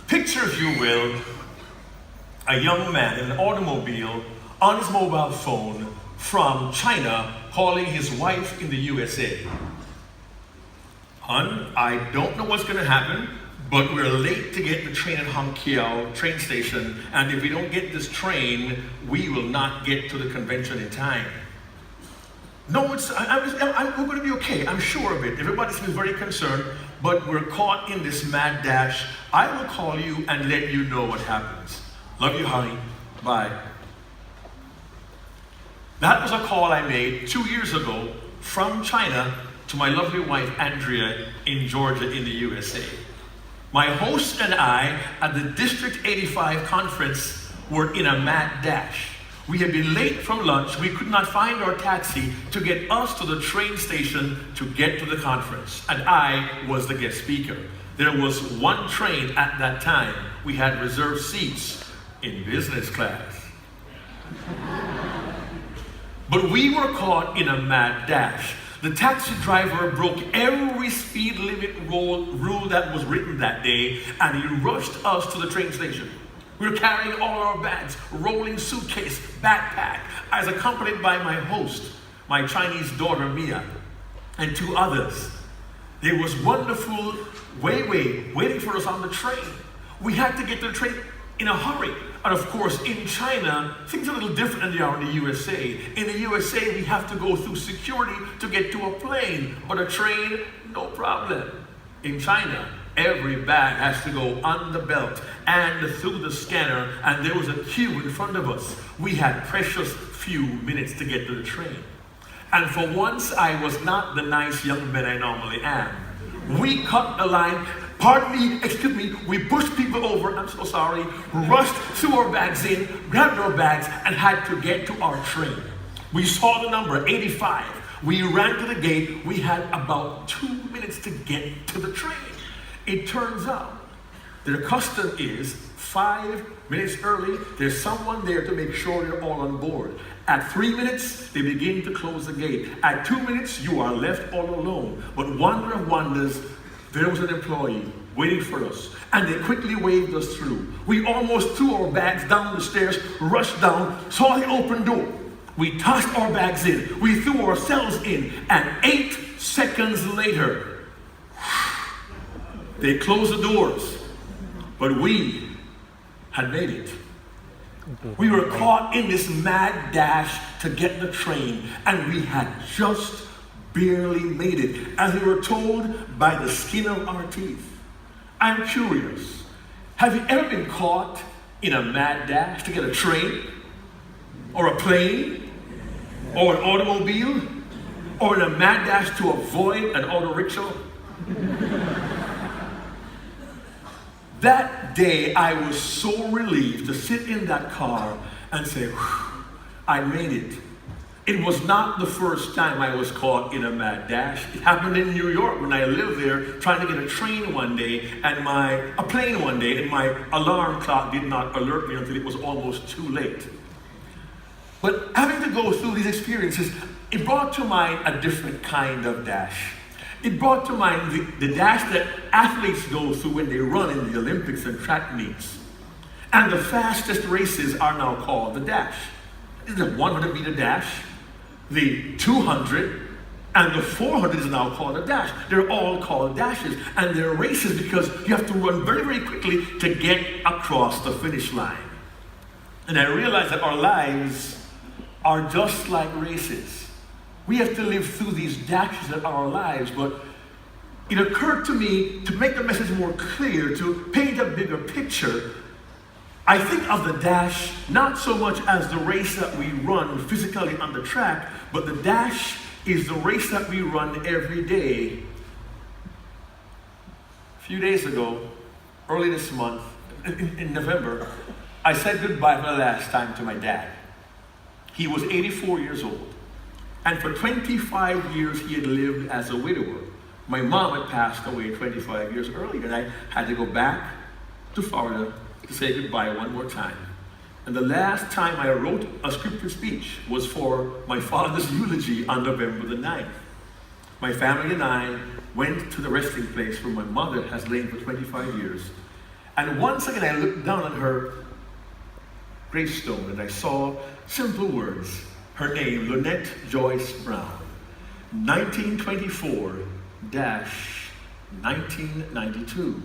Picture, if you will, a young man in an automobile on his mobile phone from China calling his wife in the USA. Hun, I don't know what's going to happen, but we're late to get the train at Hongqiao train station, and if we don't get this train, we will not get to the convention in time. No, we're going to be okay. I'm sure of it. Everybody seems very concerned, but we're caught in this mad dash. I will call you and let you know what happens. Love you, honey. Bye. That was a call I made 2 years ago from China to my lovely wife, Andrea, in Georgia in the USA. My host and I at the District 85 conference were in a mad dash. We had been late from lunch. We could not find our taxi to get us to the train station to get to the conference. And I was the guest speaker. There was one train at that time. We had reserved seats in business class. But we were caught in a mad dash. The taxi driver broke every speed limit rule that was written that day, and he rushed us to the train station. We were carrying all our bags, rolling suitcase, backpack. I was accompanied by my host, my Chinese daughter Mia, and 2 others. There was wonderful waiting for us on the train. We had to get to the train in a hurry. And of course, in China, things are a little different than they are in the USA. In the USA, we have to go through security to get to a plane, but a train, no problem. In China, every bag has to go on the belt and through the scanner, and there was a queue in front of us. We had precious few minutes to get to the train. And for once, I was not the nice young man I normally am. We cut the line. Pardon me, excuse me, we pushed people over, I'm so sorry, rushed, threw our bags in, grabbed our bags, and had to get to our train. We saw the number, 85. We ran to the gate. We had about 2 minutes to get to the train. It turns out their custom is 5 minutes early, there's someone there to make sure you're all on board. At 3 minutes, they begin to close the gate. At 2 minutes, you are left all alone. But wonder of wonders, there was an employee waiting for us, and they quickly waved us through. We almost threw our bags down the stairs, rushed down, saw the open door. We tossed our bags in, we threw ourselves in, and 8 seconds later, they closed the doors. But we had made it. We were caught in this mad dash to get the train, and we had just barely made it, as we were told, by the skin of our teeth. I'm curious, have you ever been caught in a mad dash to get a train, or a plane, or an automobile, or in a mad dash to avoid an auto rickshaw? That day, I was so relieved to sit in that car and say, I made it. It was not the first time I was caught in a mad dash. It happened in New York when I lived there, trying to get a train one day, and a plane one day, and my alarm clock did not alert me until it was almost too late. But having to go through these experiences, it brought to mind a different kind of dash. It brought to mind the dash that athletes go through when they run in the Olympics and track meets. And the fastest races are now called the dash. The 100-meter dash, the 200, and the 400 is now called a dash. They're all called dashes, and they're races because you have to run very, very quickly to get across the finish line. And I realized that our lives are just like races. We have to live through these dashes in our lives, but it occurred to me to make the message more clear, to paint a bigger picture. I think of the dash not so much as the race that we run physically on the track, but the dash is the race that we run every day. A few days ago, early this month, in November, I said goodbye for the last time to my dad. He was 84 years old, and for 25 years he had lived as a widower. My mom had passed away 25 years earlier, and I had to go back to Florida to say goodbye one more time. And the last time I wrote a scripture speech was for my father's eulogy on November the 9th. My family and I went to the resting place where my mother has lain for 25 years. And once again, I looked down at her gravestone and I saw simple words. Her name, Lynette Joyce Brown, 1924-1992.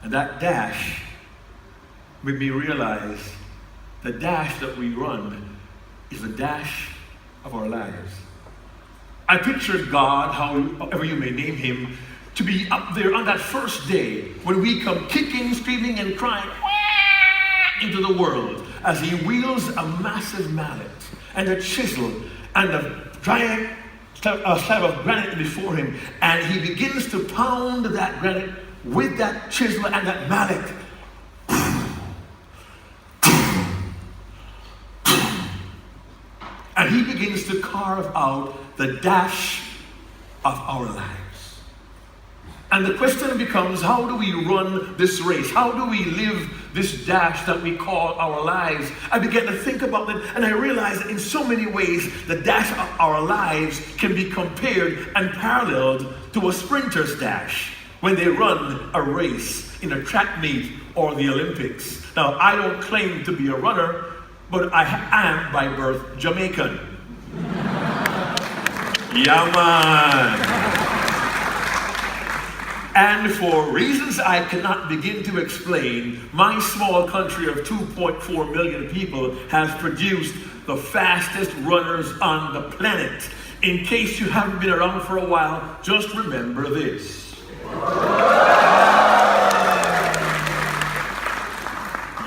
And that dash made me realize the dash that we run is the dash of our lives. I pictured God, however you may name him, to be up there on that first day when we come kicking, screaming, and crying into the world as he wields a massive mallet and a chisel and a giant slab of granite before him, and he begins to pound that granite with that chisel and that mallet. And he begins to carve out the dash of our lives. And the question becomes, how do we run this race? How do we live this dash that we call our lives? I began to think about it, and I realized that in so many ways, the dash of our lives can be compared and paralleled to a sprinter's dash when they run a race in a track meet or the Olympics. Now, I don't claim to be a runner, but I am by birth Jamaican. Yeah, man. And for reasons I cannot begin to explain, my small country of 2.4 million people has produced the fastest runners on the planet. In case you haven't been around for a while, just remember this.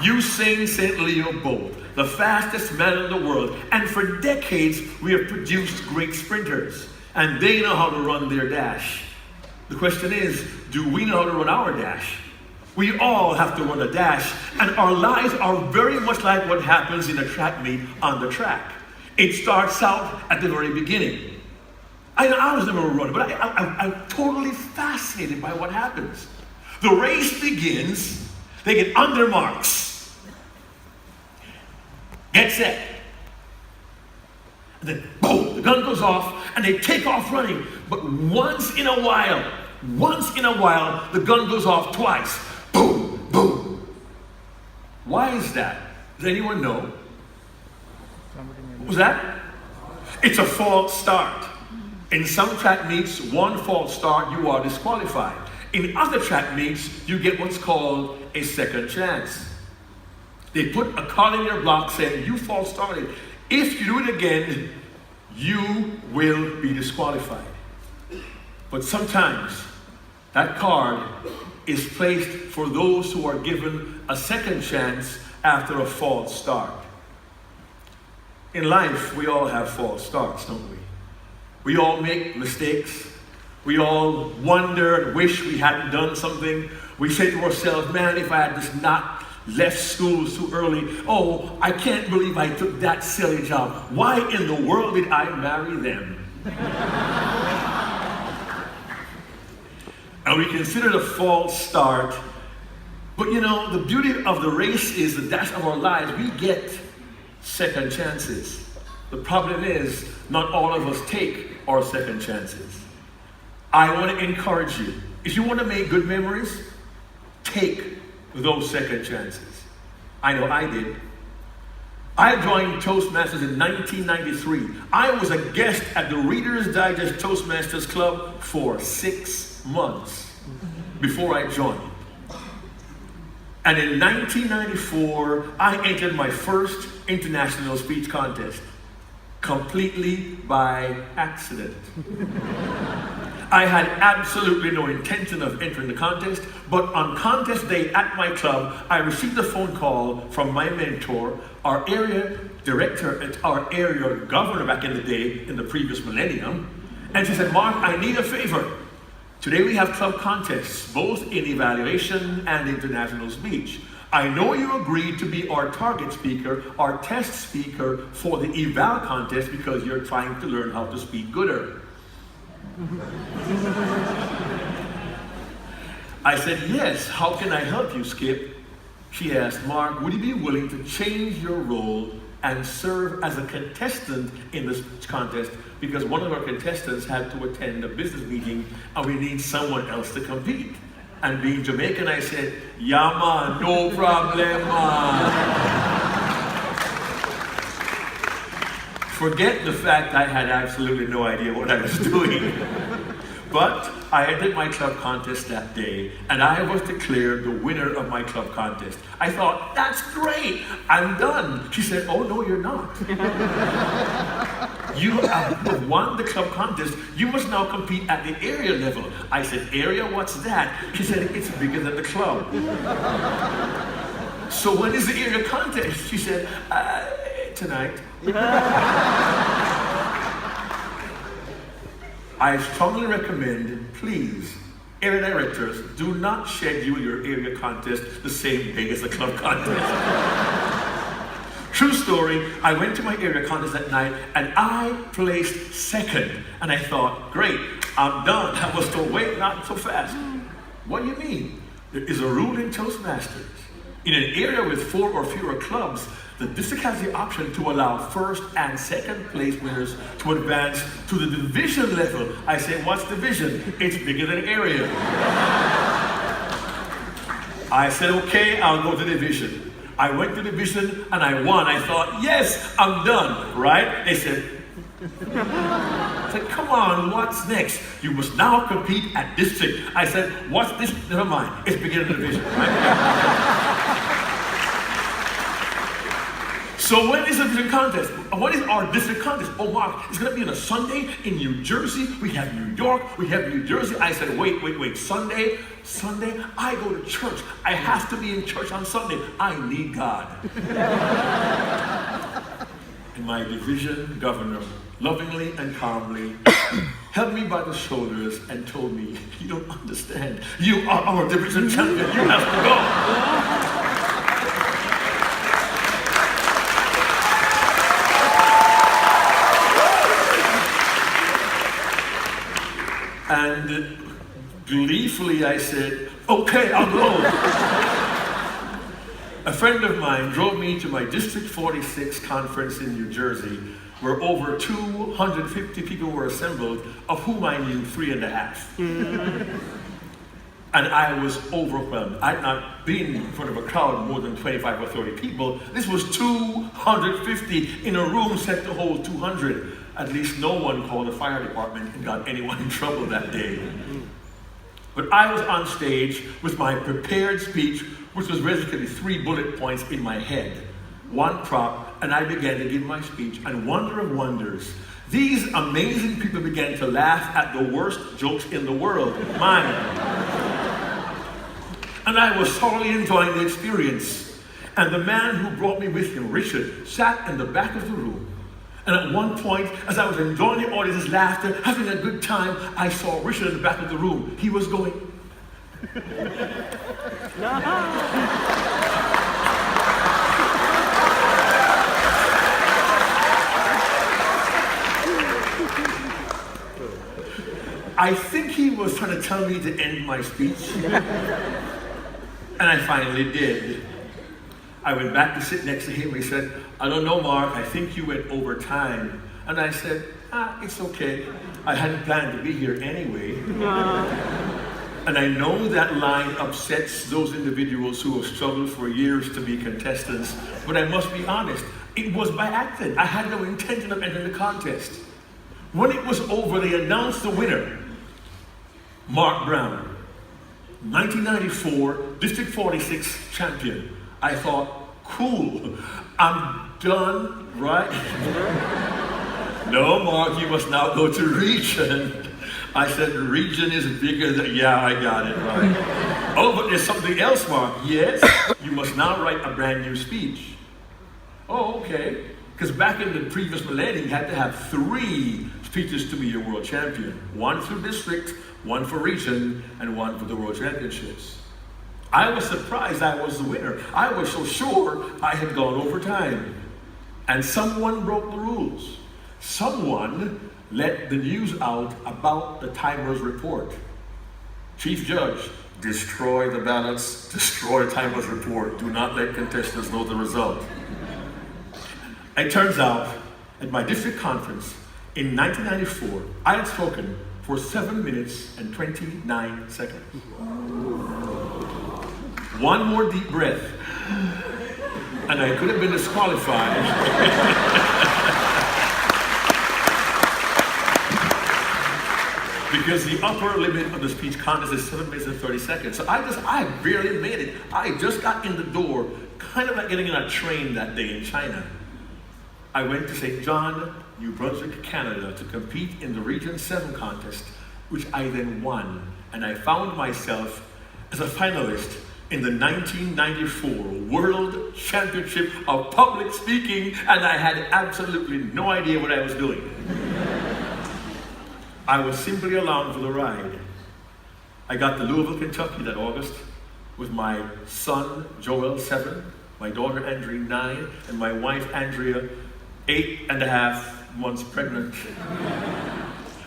Usain Leo Bolt, the fastest man in the world. And for decades, we have produced great sprinters. And they know how to run their dash. The question is, do we know how to run our dash? We all have to run a dash, and our lives are very much like what happens in a track meet on the track. It starts out at the very beginning. I was never a runner, but I'm totally fascinated by what happens. The race begins, they get on their marks, get set, and then boom, the gun goes off, and they take off running. But once in a while, the gun goes off twice. Boom, boom. Why is that? Does anyone know? What was that? It's a false start. In some track meets, one false start, you are disqualified. In other track meets, you get what's called a second chance. They put a card in your block saying, you false started. If you do it again, you will be disqualified. But sometimes that card is placed for those who are given a second chance after a false start. In life, we all have false starts, don't we? We all make mistakes. We all wonder and wish we hadn't done something. We say to ourselves, man, if I had just not left school too early, oh, I can't believe I took that silly job. Why in the world did I marry them? And we consider it a false start. But you know, the beauty of the race is the dash of our lives. We get second chances. The problem is, not all of us take our second chances. I want to encourage you. If you want to make good memories, take those second chances. I know I did. I joined Toastmasters in 1993. I was a guest at the Reader's Digest Toastmasters Club for 6 months before I joined. And in 1994, I entered my first international speech contest, completely by accident. I had absolutely no intention of entering the contest, but on contest day at my club, I received a phone call from my mentor, our area director, our area governor back in the day, in the previous millennium, and she said, Mark, I need a favor. Today we have club contests, both in evaluation and international speech. I know you agreed to be our target speaker, our test speaker for the eval contest because you're trying to learn how to speak gooder. I said, yes, how can I help you, Skip? She asked, Mark, would you be willing to change your role and serve as a contestant in this contest because one of our contestants had to attend a business meeting and we need someone else to compete. And being Jamaican, I said, yeah man, no problem man. Forget the fact I had absolutely no idea what I was doing. But I entered my club contest that day, and I was declared the winner of my club contest. I thought, that's great, I'm done. She said, oh no, you're not. You have won the club contest. You must now compete at the area level. I said, area, what's that? She said, it's bigger than the club. So when is the area contest? She said, tonight. I strongly recommend, please, area directors, do not schedule your area contest the same day as the club contest. True story, I went to my area contest that night and I placed second. And I thought, great, I'm done. I was told, wait, not so fast. What do you mean? There is a rule in Toastmasters. In an area with 4 or fewer clubs, the district has the option to allow first and second place winners to advance to the division level. I say, what's division? It's bigger than area. I said, okay, I'll go to division. I went to division and I won. I thought, yes, I'm done, right? They said, I said, come on, what's next? You must now compete at district. I said, what's this? Never mind, it's bigger than division, right? So when is the district contest? What is our district contest? Oh, Mark, it's going to be on a Sunday in New Jersey. We have New York. We have New Jersey. I said, wait. Sunday? I go to church. I have to be in church on Sunday. I need God. And my division governor, lovingly and calmly, held me by the shoulders and told me, you don't understand. You are our division champion. You have to go. And gleefully I said, okay, I'll go. A friend of mine drove me to my District 46 conference in New Jersey, where over 250 people were assembled, of whom I knew 3.5. And I was overwhelmed. I'd not been in front of a crowd more than 25 or 30 people. This was 250 in a room set to hold 200. At least no one called the fire department and got anyone in trouble that day. But I was on stage with my prepared speech, which was basically 3 bullet points in my head, 1 prop, and I began to give my speech. And wonder of wonders, these amazing people began to laugh at the worst jokes in the world, mine. And I was thoroughly enjoying the experience. And the man who brought me with him, Richard, sat in the back of the room. And at one point, as I was enjoying the audience's laughter, having a good time, I saw Richard in the back of the room. He was going. I think he was trying to tell me to end my speech. And I finally did. I went back to sit next to him. He said, I don't know, Mark, I think you went over time. And I said, it's okay. I hadn't planned to be here anyway. And I know that line upsets those individuals who have struggled for years to be contestants, but I must be honest, it was by accident. I had no intention of entering the contest. When it was over, they announced the winner, Mark Brown, 1994 District 46 champion. I thought, cool, I'm done, right? No, Mark, you must now go to region. I said, region is bigger than, yeah, I got it, right. Oh, but there's something else, Mark. Yes, you must now write a brand new speech. Oh, okay. Because back in the previous millennium, you had to have 3 speeches to be your world champion. 1 for district, 1 for region, and 1 for the world championships. I was surprised I was the winner. I was so sure I had gone over time. And someone broke the rules. Someone let the news out about the timer's report. Chief Judge, destroy the ballots, destroy the timer's report. Do not let contestants know the result. It turns out, at my district conference in 1994, I had spoken for 7 minutes and 29 seconds. One more deep breath, and I could have been disqualified. Because the upper limit of the speech contest is 7 minutes and 30 seconds. So I barely made it. I just got in the door, kind of like getting on a train that day in China. I went to St. John, New Brunswick, Canada to compete in the Region 7 contest, which I then won. And I found myself as a finalist in the 1994 World Championship of Public Speaking, and I had absolutely no idea what I was doing. I was simply along for the ride. I got to Louisville, Kentucky that August with my son, Joel, 7, my daughter, Andrea, 9, and my wife, Andrea, 8.5 months pregnant,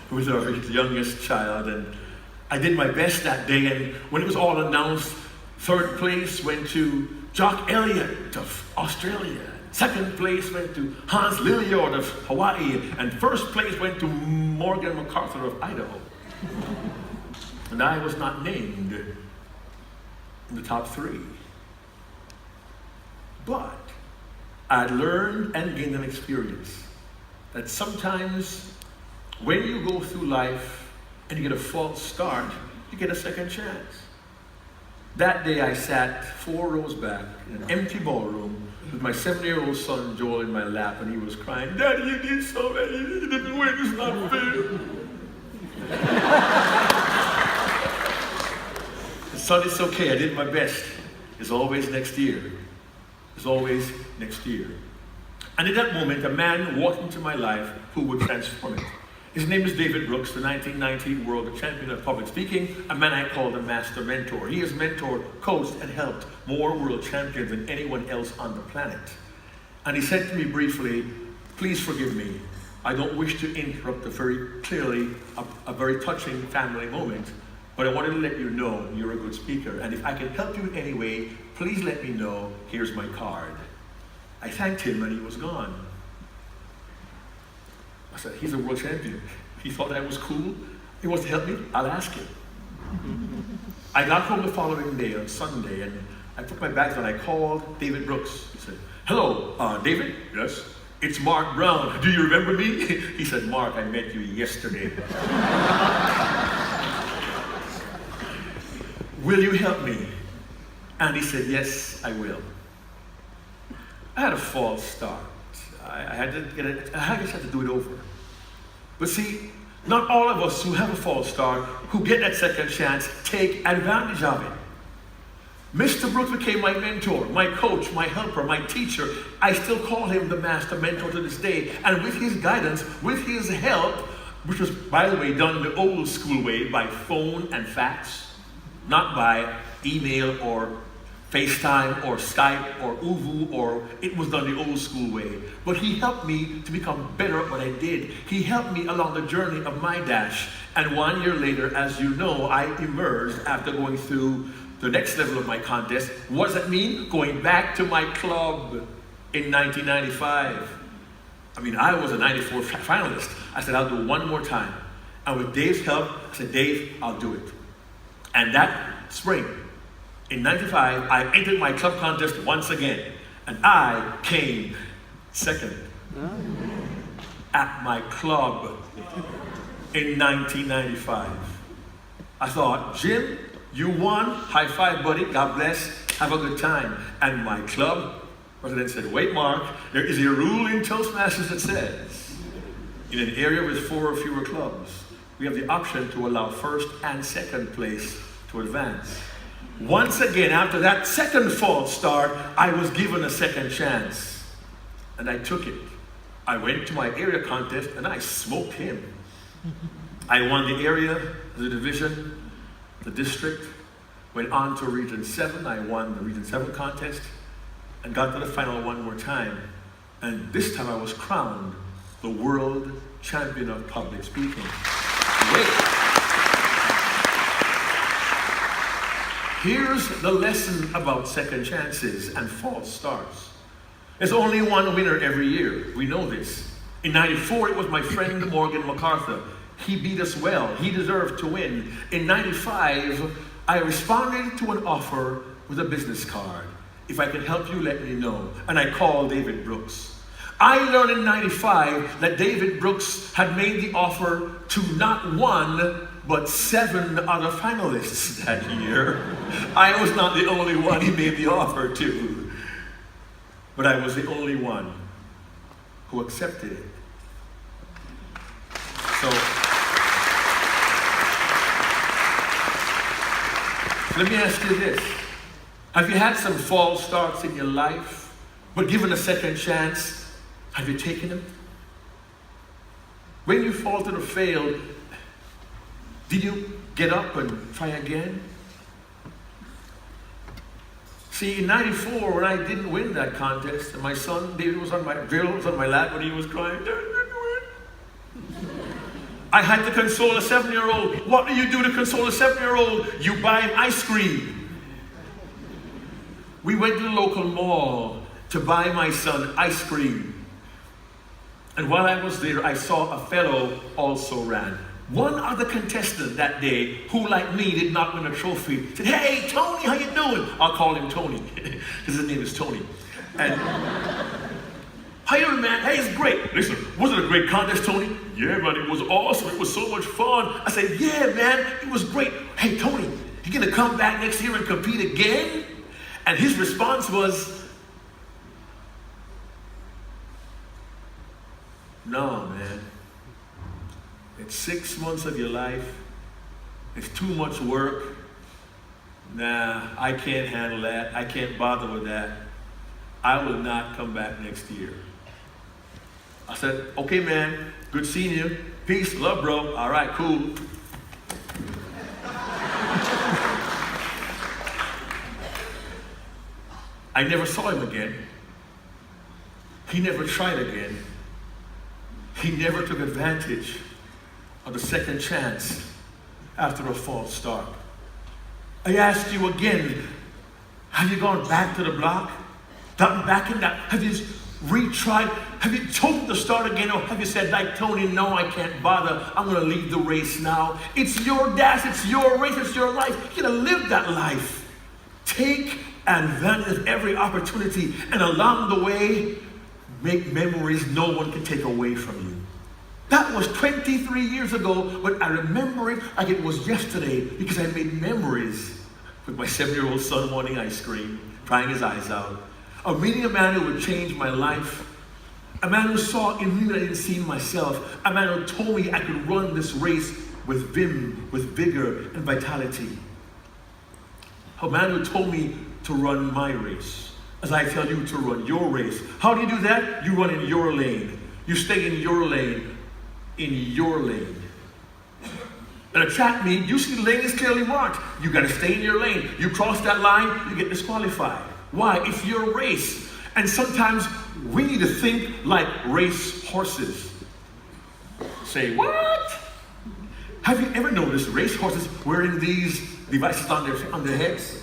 who was our youngest child. And I did my best that day, and when it was all announced, 3rd place went to Jock Elliott of Australia. 2nd place went to Hans Lilliard of Hawaii, and 1st place went to Morgan MacArthur of Idaho. And I was not named in the top 3. But I learned and gained an experience that sometimes when you go through life and you get a false start, you get a second chance. That day I sat 4 rows back in an empty ballroom with my 7-year-old son Joel in my lap, and he was crying, "Daddy, you did so bad, you didn't win, it's not fair." Son, it's okay, I did my best. It's always next year. It's always next year. And in that moment, a man walked into my life who would transform it. His name is David Brooks, the 1990 world champion of public speaking, a man I call the master mentor. He has mentored, coached, and helped more world champions than anyone else on the planet. And he said to me briefly, "Please forgive me. I don't wish to interrupt a very touching family moment, but I wanted to let you know you're a good speaker. And if I can help you in any way, please let me know. Here's my card." I thanked him and he was gone. I said, "He's a world champion. He thought I was cool. He wants to help me. I'll ask him." I got home the following day on Sunday, and I put my bags on. I called David Brooks. He said, "Hello, David?" "Yes." "It's Mark Brown. Do you remember me?" He said, "Mark, I met you yesterday." "Will you help me?" And he said, "Yes, I will." I had a false start. I just had to do it over. But see, not all of us who have a false start, who get that second chance, take advantage of it. Mr. Brooks became my mentor, my coach, my helper, my teacher. I still call him the master mentor to this day. And with his guidance, with his help, which was, by the way, done the old school way, by phone and fax, not by email or FaceTime or Skype or Uvu, or it was done the old school way. But he helped me to become better at what I did. He helped me along the journey of my dash. And 1 year later, as you know, I emerged after going through the next level of my contest. What does that mean? Going back to my club in 1995. I mean, I was a 94 finalist. I said, "I'll do it one more time." And with Dave's help, I said, "Dave, I'll do it." And that spring, in 95, I entered my club contest once again, and I came second at my club in 1995. I thought, "Jim, you won. High five, buddy. God bless. Have a good time." And my club president said, "Wait, Mark, there is a rule in Toastmasters that says, in an area with 4 or fewer clubs, we have the option to allow first and second place to advance." Once again, after that second false start, I was given a second chance. And I took it. I went to my area contest and I smoked him. I won the area, the division, the district, went on to Region 7. I won the Region 7 contest and got to the final one more time. And this time I was crowned the world champion of public speaking. Wait. Here's the lesson about second chances and false starts. There's only one winner every year. We know this. In 94, it was my friend Morgan MacArthur. He beat us well. He deserved to win. In 95, I responded to an offer with a business card. If I can help you, let me know. And I called David Brooks. I learned in 95 that David Brooks had made the offer to not one, but 7 other finalists that year. I was not the only one he made the offer to, but I was the only one who accepted it. So, let me ask you this. Have you had some false starts in your life, but given a second chance, have you taken them? When you faltered or failed, did you get up and try again? See, in 94, when I didn't win that contest, and my son, David, was on my lap when he was crying, Dad, didn't win. I had to console a 7-year-old. What do you do to console a 7-year-old? You buy him ice cream. We went to the local mall to buy my son ice cream. And while I was there, I saw a fellow also ran. One other contestant that day, who like me did not win a trophy, said, "Hey, Tony, how you doing?" I'll call him Tony, because his name is Tony. And, "How you doing, man? Hey, it's great. Listen, wasn't it a great contest, Tony?" "Yeah, man, it was awesome. It was so much fun." I said, "Yeah, man, it was great. Hey, Tony, you gonna come back next year and compete again?" And his response was, "No, man. It's 6 months of your life. It's too much work. Nah, I can't handle that. I can't bother with that. I will not come back next year." I said, "Okay, man. Good seeing you. Peace. Love, bro. All right, cool." I never saw him again. He never tried again. He never took advantage of the second chance after a false start. I asked you again, have you gone back to the block? Gotten back in that? Have you retried? Have you chosen to start again? Or have you said, like Tony, "No, I can't bother. I'm going to leave the race now"? It's your dash. It's your race. It's your life. You're going to live that life. Take advantage of every opportunity. And along the way, make memories no one can take away from you. That was 23 years ago, but I remember it like it was yesterday because I made memories with my 7-year-old son wanting ice cream, crying his eyes out. Of meeting a man who would change my life. A man who saw in me what I didn't see in myself. A man who told me I could run this race with vim, with vigor and vitality. A man who told me to run my race, as I tell you to run your race. How do you do that? You run in your lane. You stay in your lane, in your lane. In a track meet, usually the lane is clearly marked. You got to stay in your lane. You cross that line, you get disqualified. Why? It's your race. And sometimes we need to think like race horses. Say, what? Have you ever noticed race horses wearing these devices on their heads?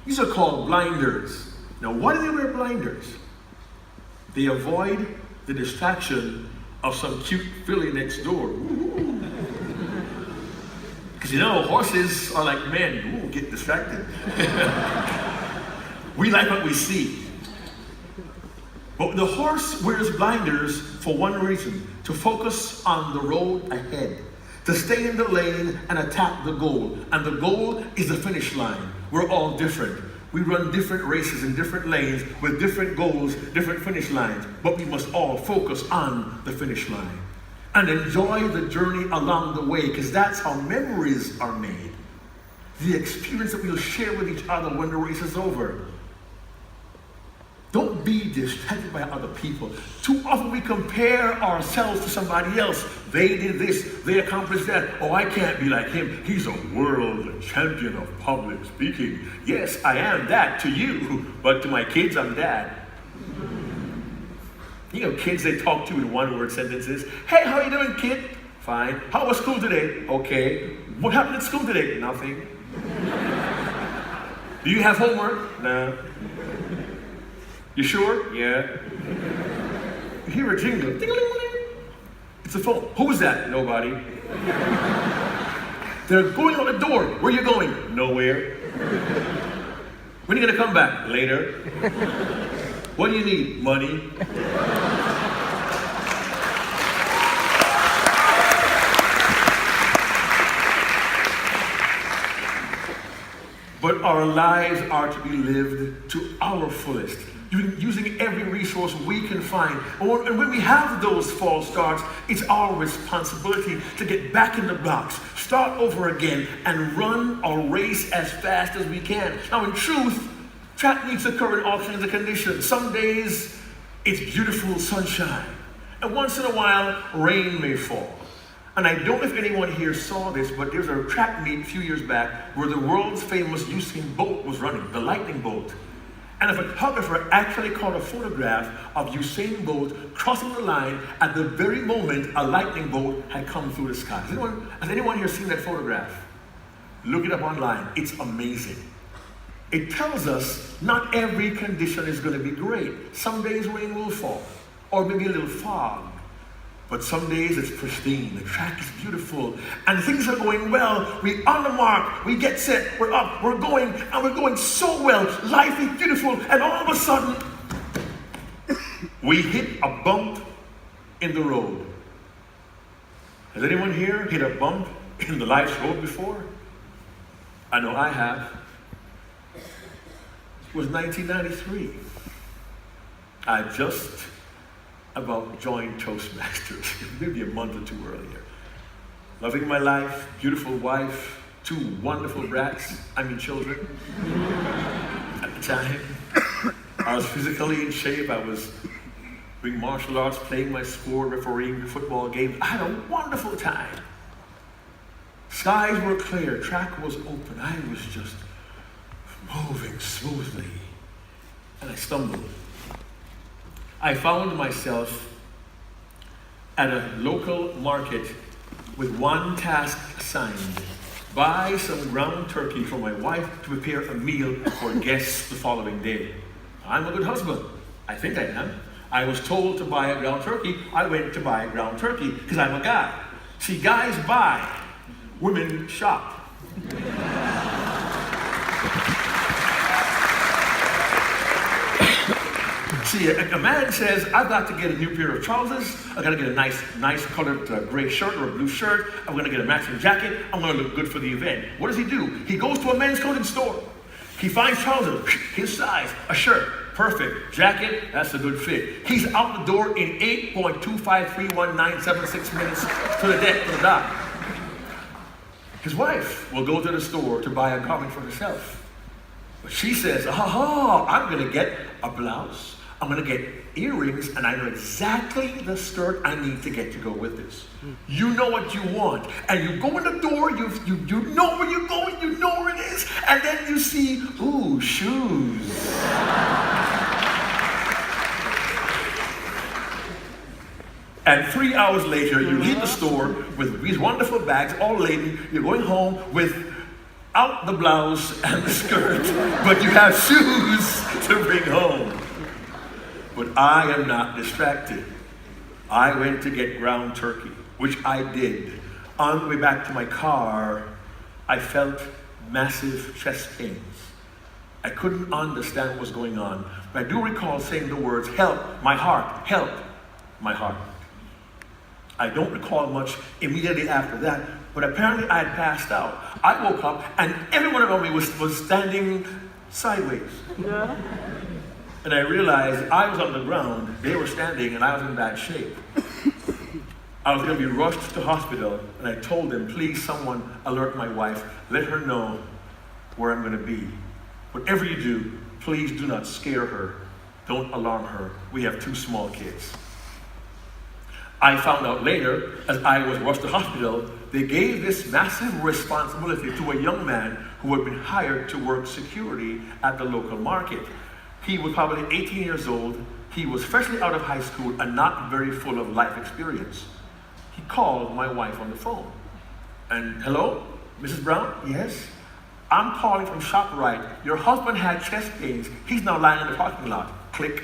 These are called blinders. Now, why do they wear blinders? They avoid the distraction of some cute filly next door. Because you know, horses are like men. Ooh, get distracted. We like what we see. But the horse wears blinders for one reason: to focus on the road ahead, to stay in the lane and attack the goal. And the goal is the finish line. We're all different. We run different races in different lanes with different goals, different finish lines. But we must all focus on the finish line and enjoy the journey along the way, because that's how memories are made. The experience that we'll share with each other when the race is over. Don't be distracted by other people. Too often we compare ourselves to somebody else. They did this, they accomplished that. Oh, I can't be like him. He's a world champion of public speaking. Yes, I am that to you, but to my kids, I'm dad. You know, kids, they talk to you in one-word sentences. Hey, how you doing, kid? Fine. How was school today? Okay. What happened at school today? Nothing. Do you have homework? No. You sure? Yeah. You hear a jingle. Ding-a-ling-a-ling. It's a phone. Who is that? Nobody. They're going out the door. Where are you going? Nowhere. When are you going to come back? Later. What do you need? Money. But our lives are to be lived to our fullest, using every resource we can find. And when we have those false starts, it's our responsibility to get back in the box, start over again, and run our race as fast as we can. Now, in truth, track meets occur in all kinds of conditions. Some days, it's beautiful sunshine. And once in a while, rain may fall. And I don't know if anyone here saw this, but there's a track meet a few years back where the world's famous Usain Bolt was running, the lightning bolt. And a photographer actually caught a photograph of Usain Bolt crossing the line at the very moment a lightning bolt had come through the sky. Has anyone here seen that photograph? Look it up online. It's amazing. It tells us not every condition is going to be great. Some days rain will fall, or maybe a little fog. But some days it's pristine, the track is beautiful, and things are going well. We're on the mark, we get set, we're up, we're going, and we're going so well. Life is beautiful, and all of a sudden, we hit a bump in the road. Has anyone here hit a bump in the life's road before? I know I have. It was 1993. I just about joined Toastmasters, maybe a month or two earlier. Loving my life, beautiful wife, 2 wonderful brats, children. At the time, I was physically in shape. I was doing martial arts, playing my sport, refereeing football games. I had a wonderful time. Skies were clear, track was open. I was just moving smoothly, and I stumbled. I found myself at a local market with one task assigned: buy some ground turkey for my wife to prepare a meal for guests the following day. I'm a good husband. I think I am. I was told to buy a ground turkey. I went to buy a ground turkey because I'm a guy. See, guys buy, women shop. See, a man says, I've got to get a new pair of trousers, I've got to get a nice colored gray shirt or a blue shirt, I'm going to get a matching jacket, I'm going to look good for the event. What does he do? He goes to a men's clothing store. He finds trousers, his size, a shirt, perfect, jacket, that's a good fit. He's out the door in 8.2531976 minutes to the dock. His wife will go to the store to buy a garment for herself. But she says, I'm going to get a blouse, I'm going to get earrings, and I know exactly the skirt I need to get to go with this. You know what you want. And you go in the door, you know where you're going, you know where it is, and then you see, ooh, shoes. And 3 hours later, you leave the store with these wonderful bags, all laden. You're going home without the blouse and the skirt, but you have shoes to bring home. But I am not distracted. I went to get ground turkey, which I did. On the way back to my car, I felt massive chest pains. I couldn't understand what was going on, but I do recall saying the words, help, my heart, help, my heart. I don't recall much immediately after that, but apparently I had passed out. I woke up and everyone around me was standing sideways. Yeah. And I realized I was on the ground, they were standing, and I was in bad shape. I was going to be rushed to hospital, and I told them, please someone alert my wife, let her know where I'm going to be. Whatever you do, please do not scare her. Don't alarm her. We have 2 small kids. I found out later, as I was rushed to hospital, they gave this massive responsibility to a young man who had been hired to work security at the local market. He was probably 18 years old. He was freshly out of high school and not very full of life experience. He called my wife on the phone. And, hello, Mrs. Brown? Yes? I'm calling from ShopRite. Your husband had chest pains. He's now lying in the parking lot. Click.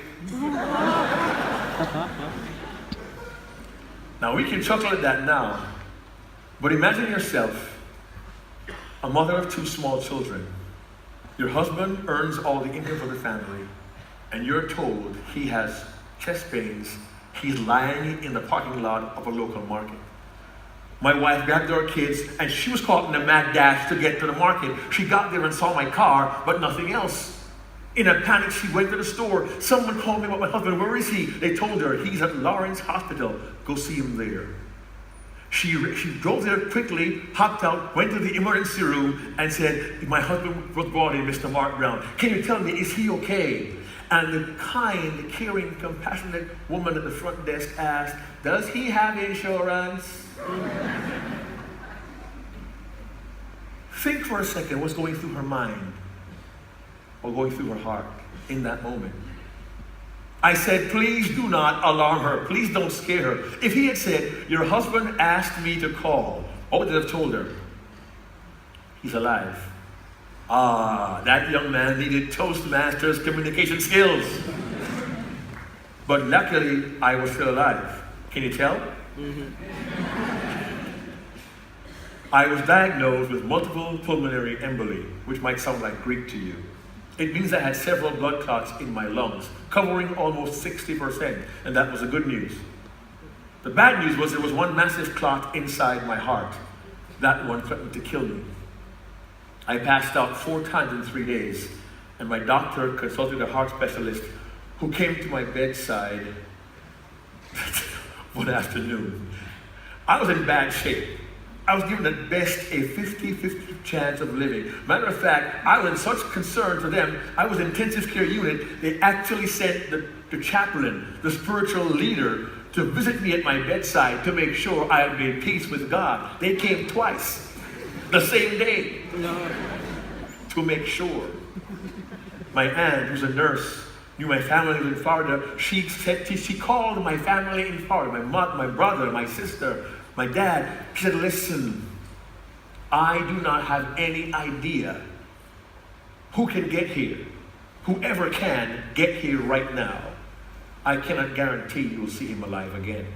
Now we can chuckle at that now, but imagine yourself, a mother of 2 small children. Your husband earns all the income for the family, and you're told he has chest pains. He's lying in the parking lot of a local market. My wife grabbed our kids, and she was caught in a mad dash to get to the market. She got there and saw my car, but nothing else. In a panic, she went to the store. Someone called me about my husband. Where is he? They told her, he's at Lawrence Hospital. Go see him there. She drove there quickly, hopped out, went to the emergency room, and said, my husband was brought in, Mr. Mark Brown. Can you tell me, is he okay? And the kind, caring, compassionate woman at the front desk asked, does he have insurance? Think for a second what's going through her mind or going through her heart in that moment. I said, please do not alarm her. Please don't scare her. If he had said, your husband asked me to call, what would I have told her? He's alive. Ah, that young man needed Toastmasters communication skills. But luckily, I was still alive. Can you tell? I was diagnosed with multiple pulmonary emboli, which might sound like Greek to you. It means I had several blood clots in my lungs, covering almost 60%, and that was the good news. The bad news was there was one massive clot inside my heart. That one threatened to kill me. I passed out 4 times in 3 days, and my doctor consulted a heart specialist who came to my bedside one afternoon. I was in bad shape. I was given at best a 50-50 chance of living. Matter of fact, I was in such concern for them, I was in intensive care unit. They actually sent the chaplain, the spiritual leader, to visit me at my bedside to make sure I had made peace with God. They came twice, the same day, to make sure. My aunt, who's a nurse, knew my family was in Florida. She called my family in Florida, my mom, my brother, my sister, my dad. She said, listen, I do not have any idea who can get here. Whoever can, get here right now. I cannot guarantee you'll see him alive again.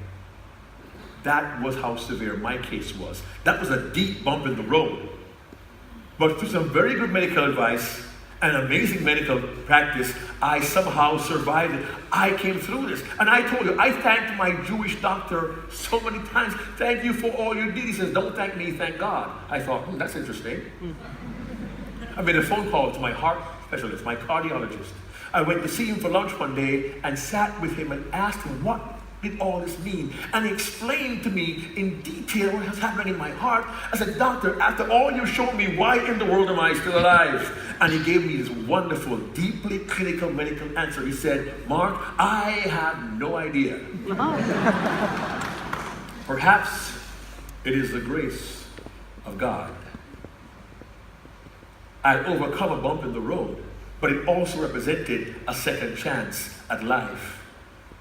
That was how severe my case was. That was a deep bump in the road. But through some very good medical advice and amazing medical practice, I somehow survived it. I came through this. And I told you, I thanked my Jewish doctor so many times. Thank you for all you did. He says, don't thank me, thank God. I thought, that's interesting. I made a phone call to my heart specialist, my cardiologist. I went to see him for lunch one day and sat with him and asked him, what did all this mean? And he explained to me in detail what was happening in my heart. I said, doctor, after all you showed me, why in the world am I still alive? And he gave me this wonderful, deeply clinical medical answer. He said, Mark, I have no idea. Perhaps it is the grace of God. I overcome a bump in the road, but it also represented a second chance at life.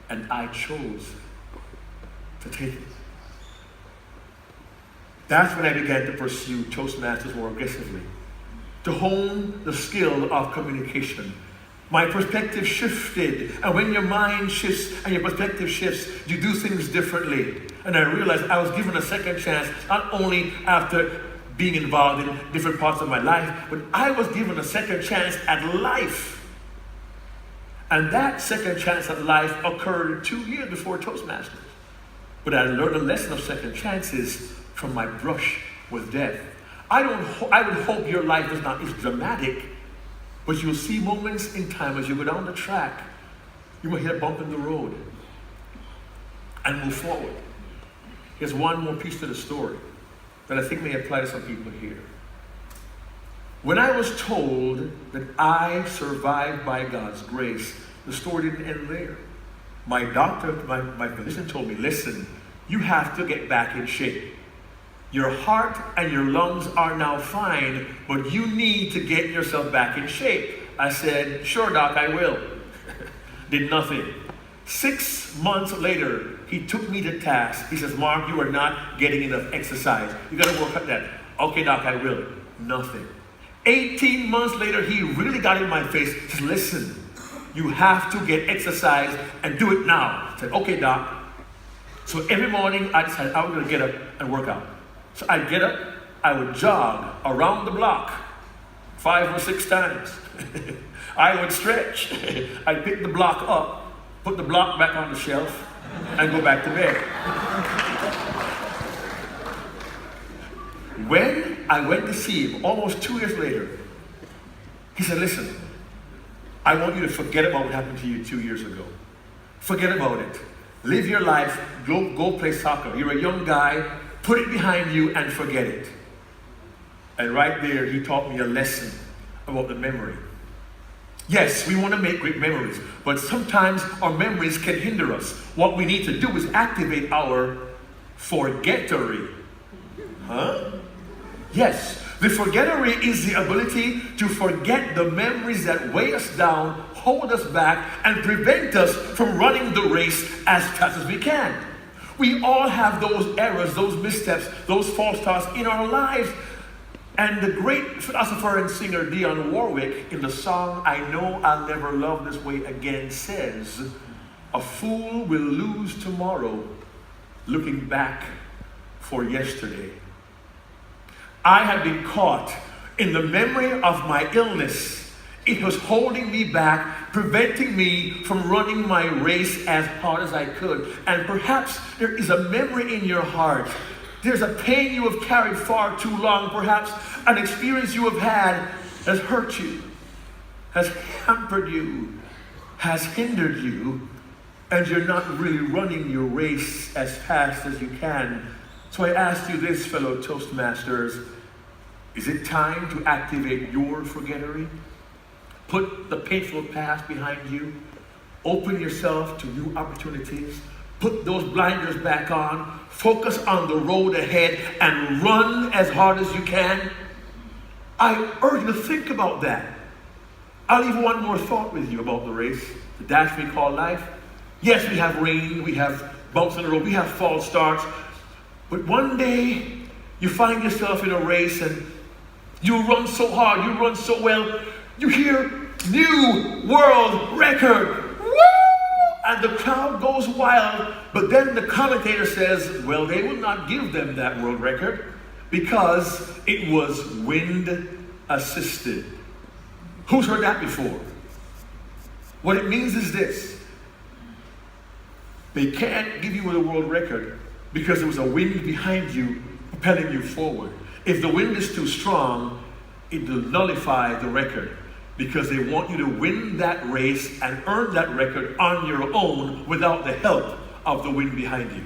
And I chose to take it. That's when I began to pursue Toastmasters more aggressively, to hone the skill of communication. My perspective shifted, and when your mind shifts and your perspective shifts, you do things differently. And I realized I was given a second chance, not only after being involved in different parts of my life, but I was given a second chance at life. And that second chance at life occurred 2 years before Toastmasters. But I learned a lesson of second chances from my brush with death. I would hope your life is not as dramatic, but you'll see moments in time as you go down the track, you will hit a bump in the road and move forward. Here's one more piece to the story that I think may apply to some people here. When I was told that I survived by God's grace, the story didn't end there. My doctor, my physician told me, listen, you have to get back in shape. Your heart and your lungs are now fine, but you need to get yourself back in shape. I said, sure, doc, I will. Did nothing. 6 months later, he took me to task. He says, Mark, you are not getting enough exercise. You got to work at that. Okay, doc, I will. Nothing. 18 months later, he really got in my face. He says, listen, you have to get exercise and do it now. I said, okay, doc. So every morning I decided I was going to get up and work out. So I'd get up, I would jog around the block 5 or 6 times. I would stretch. I'd pick the block up, put the block back on the shelf, and go back to bed. When I went to see him, almost 2 years later, he said, listen, I want you to forget about what happened to you 2 years ago. Forget about it. Live your life, go play soccer. You're a young guy, put it behind you and forget it. And right there, he taught me a lesson about the memory. Yes, we want to make great memories, but sometimes our memories can hinder us. What we need to do is activate our forgettery. Huh? Yes, the forgettery is the ability to forget the memories that weigh us down, hold us back, and prevent us from running the race as fast as we can. We all have those errors, those missteps, those false starts in our lives. And the great philosopher and singer Dionne Warwick, in the song I Know I'll Never Love This Way Again, says, a fool will lose tomorrow looking back for yesterday. I had been caught in the memory of my illness. It was holding me back, preventing me from running my race as hard as I could. And perhaps there is a memory in your heart. There's a pain you have carried far too long. Perhaps an experience you have had has hurt you, has hampered you, has hindered you, and you're not really running your race as fast as you can. So I ask you this, fellow Toastmasters, is it time to activate your forgettery? Put the painful past behind you. Open yourself to new opportunities. Put those blinders back on. Focus on the road ahead and run as hard as you can. I urge you to think about that. I'll leave one more thought with you about the race, the dash we call life. Yes, we have rain, we have bumps in the road, we have false starts. But one day, you find yourself in a race and you run so hard, you run so well, you hear, new world record, woo! And the crowd goes wild, but then the commentator says, well, they will not give them that world record because it was wind assisted. Who's heard that before? What it means is this. They can't give you a world record because there was a wind behind you propelling you forward. If the wind is too strong, it will nullify the record because they want you to win that race and earn that record on your own without the help of the wind behind you.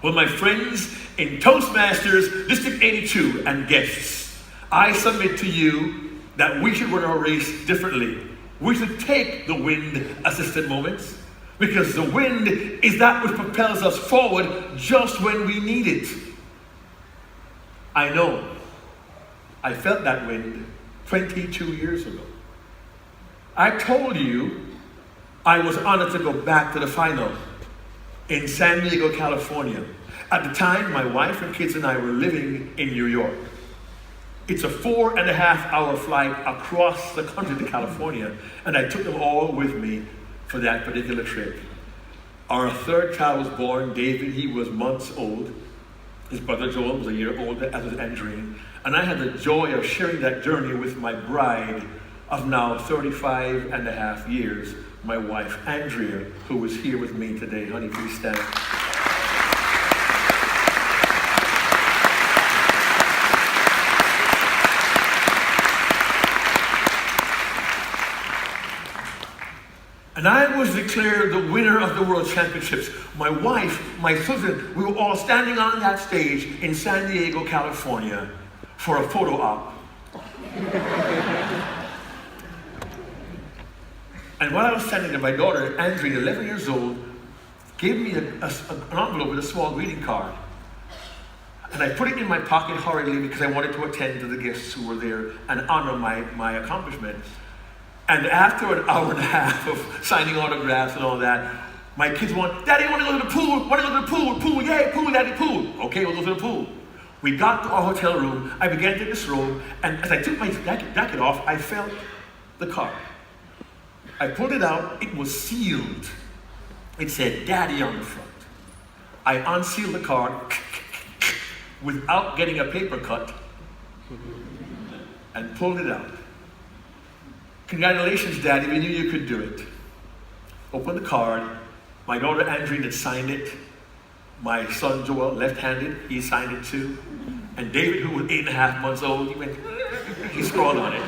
Well, my friends in Toastmasters District 82 and guests, I submit to you that we should run our race differently. We should take the wind-assisted moments because the wind is that which propels us forward just when we need it. I know. I felt that wind 22 years ago. I told you I was honored to go back to the final in San Diego, California. At the time, my wife and kids and I were living in New York. It's a 4.5-hour flight across the country to California, and I took them all with me for that particular trip. Our third child was born, David. He was months old. His brother Joel was a year older, as was Andrine. And I had the joy of sharing that journey with my bride of now 35.5 years, my wife Andrea, who is here with me today. Honey, please stand. And I was declared the winner of the World Championships. My wife, my cousin, we were all standing on that stage in San Diego, California for a photo op. And while I was standing there, my daughter, Andrea, 11 years old, gave me an envelope with a small greeting card. And I put it in my pocket hurriedly because I wanted to attend to the guests who were there and honor my accomplishment. And after an hour and a half of signing autographs and all that, my kids want, Daddy, I want to go to the pool. Want to go to the pool. Pool, yay, pool, Daddy, pool. Okay, we'll go to the pool. We got to our hotel room. I began to disrobe. And as I took my jacket off, I felt the card. I pulled it out. It was sealed. It said, Daddy on the front. I unsealed the card without getting a paper cut and pulled it out. Congratulations, Daddy, we knew you could do it. Opened the card. My daughter Andrine had signed it. My son Joel, left-handed, he signed it too. And David, who was 8.5 months old, he scrawled on it.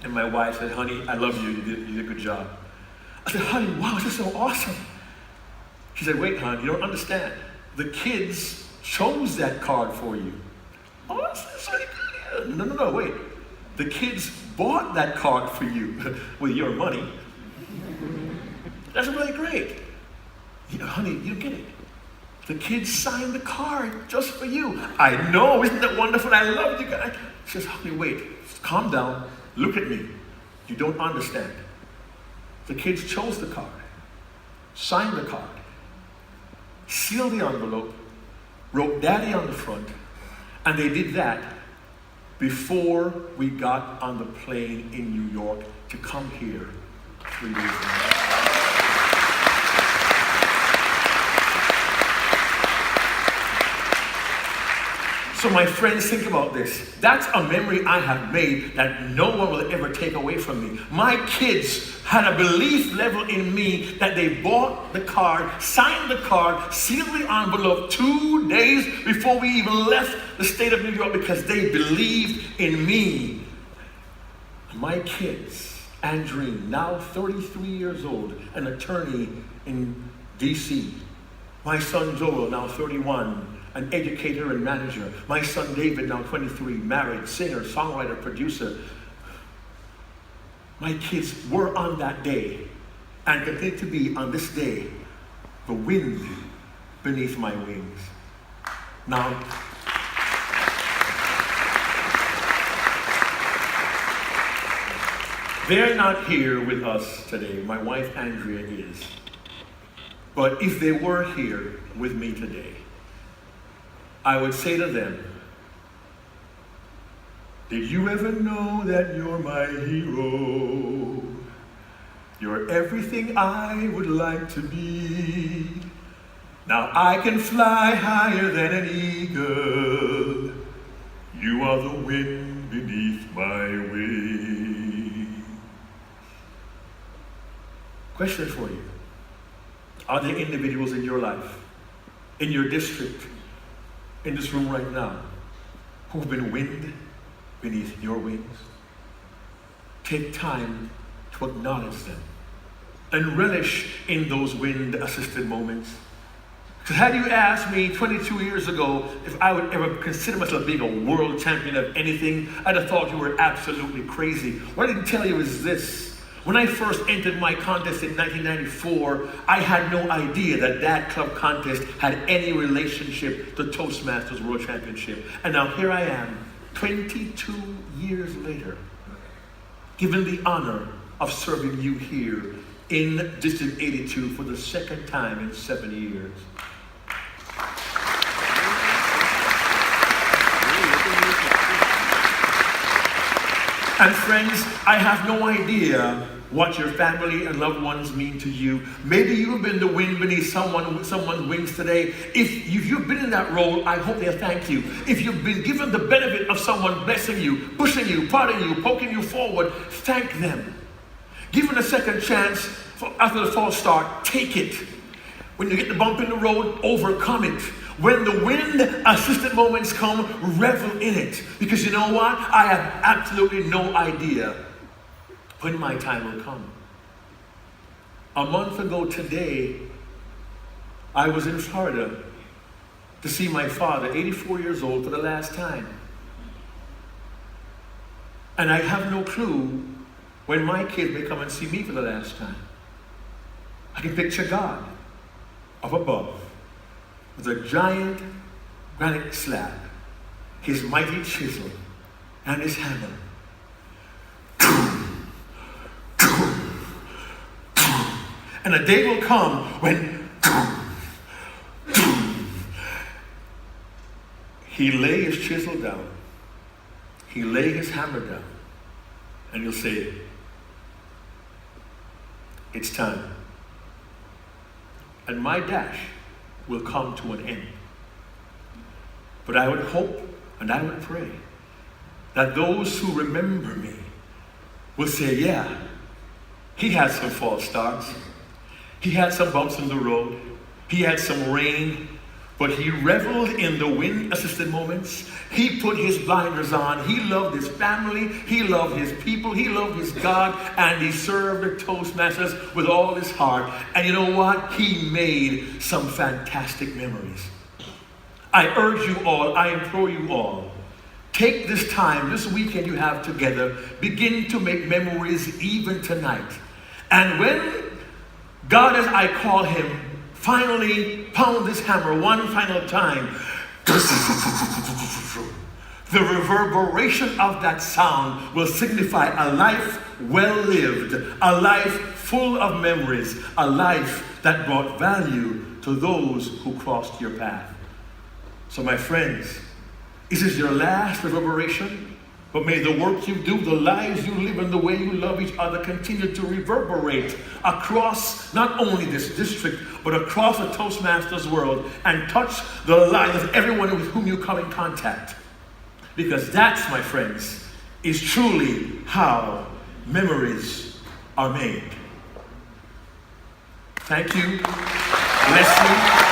And my wife said, honey, I love you, you did a good job. I said, honey, wow, this is so awesome. She said, wait, hon, you don't understand. The kids chose that card for you. Oh, that's really good. No, wait. The kids bought that card for you with your money. That's really great. Honey, you get it. The kids signed the card just for you. I know, isn't that wonderful? I love you guys. She says, honey, wait, calm down, look at me. You don't understand. The kids chose the card, signed the card, sealed the envelope, wrote Daddy on the front, and they did that before we got on the plane in New York to come here 3 days ago. So my friends, think about this. That's a memory I have made that no one will ever take away from me. My kids had a belief level in me that they bought the card, signed the card, sealed the envelope 2 days before we even left the state of New York because they believed in me. My kids, Andrine, now 33 years old, an attorney in D.C. My son Joel, now 31. An educator and manager. My son David, now 23, married, singer, songwriter, producer. My kids were on that day and continue to be on this day the wind beneath my wings. Now, they're not here with us today. My wife Andrea is. But if they were here with me today, I would say to them, did you ever know that you're my hero? You're everything I would like to be. Now I can fly higher than an eagle. You are the wind beneath my wings. Question for you. Are there individuals in your life, in your district, in this room right now, who've been wind beneath your wings? Take time to acknowledge them and relish in those wind-assisted moments. Because had you asked me 22 years ago if I would ever consider myself being a world champion of anything, I'd have thought you were absolutely crazy. What I didn't tell you is this. When I first entered my contest in 1994, I had no idea that club contest had any relationship to Toastmasters World Championship. And now here I am, 22 years later, given the honor of serving you here in District 82 for the second time in 7 years. And friends, I have no idea what your family and loved ones mean to you. Maybe you've been the wind beneath someone's wings today. If you've been in that role, I hope they'll thank you. If you've been given the benefit of someone blessing you, pushing you, prodding you, poking you forward, thank them. Given a second chance after the false start, take it. When you get the bump in the road, overcome it. When the wind-assisted moments come, revel in it. Because you know what? I have absolutely no idea when my time will come. A month ago today, I was in Florida to see my father, 84 years old, for the last time. And I have no clue when my kid may come and see me for the last time. I can picture God up above with a giant granite slab, his mighty chisel, and his hammer. And a day will come when he lay his chisel down, he lay his hammer down, and he'll say, it's time. And my dash will come to an end. But I would hope and I would pray that those who remember me will say, yeah, he had some false starts. He had some bumps in the road. He had some rain, but he reveled in the wind-assisted moments. He put his blinders on. He loved his family. He loved his people. He loved his God, and he served the Toastmasters with all his heart. And you know what? He made some fantastic memories. I urge you all, I implore you all, take this time, this weekend you have together, begin to make memories even tonight. And when God, as I call him, finally pound this hammer one final time, the reverberation of that sound will signify a life well lived, a life full of memories, a life that brought value to those who crossed your path. So my friends, this is your last reverberation, but may the work you do, the lives you live, and the way you love each other continue to reverberate across not only this district, but across the Toastmasters world, and touch the lives of everyone with whom you come in contact. Because that, my friends, is truly how memories are made. Thank you. Bless you.